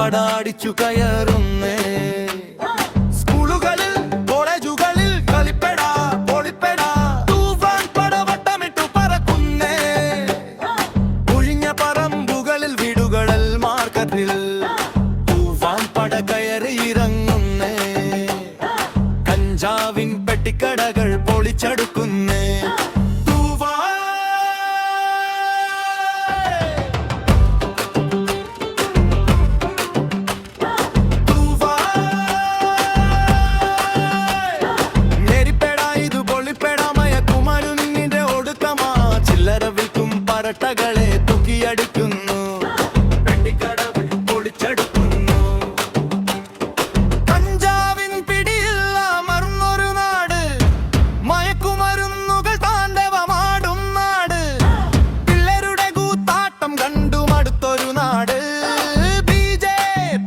പടാടിച്ചു കയറുന്നേ. സ്കൂളുകളിൽ കോളേജുകളിൽ കളിപ്പെടാ പൊളിപ്പെടാ തൂഫാൻ പടവട്ടമിട്ടു പറക്കുന്നേ. ഒഴിഞ്ഞ പറമ്പുകളിൽ വീടുകളിൽ മാർക്കറ്റിൽ തൂഫാൻ പട കയറി ഇറങ്ങുന്നേ. കഞ്ചാവിൻ പെട്ടിക്കടകൾ പൊളിച്ചെടുക്കുന്നേ. പരട്ടകളെ തൂക്കിയടിക്കുന്നു, പെട്ടിക്കടകൾ പൊളിച്ചെടുക്കുന്നു. കഞ്ചാവിൻ പിടിയില്ല മറന്നൊരു നാട്, മയക്കുമരുന്നുകൾ താണ്ഡവമാടും നാട്. പിള്ളേരുടെ കൂത്താട്ടം കണ്ടു മടുത്തൊരു നാട്, ബിജെ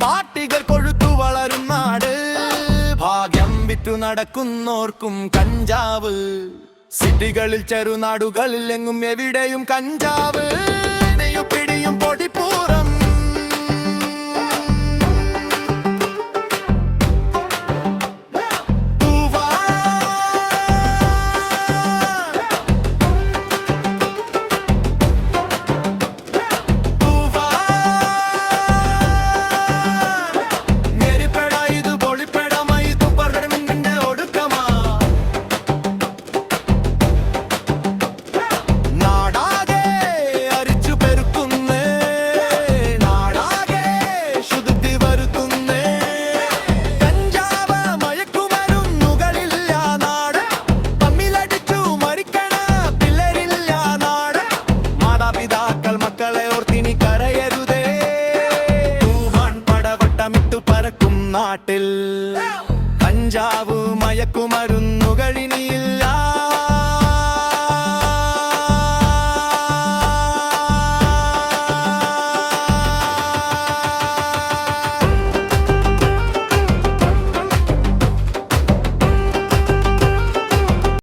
പാർട്ടികൾ കൊഴുത്തു വളരും നാട്. ഭാഗ്യം വിറ്റു നടക്കുന്നോർക്കും കഞ്ചാവ്, സിറ്റികളിൽ ചെറുനാടുകളിൽ എങ്ങും എവിടെയും കഞ്ചാവ്. പിടിയും പൊടിപ്പൂരം നാട്ടിൽ കഞ്ചാവ് മയക്കുമരുന്ന്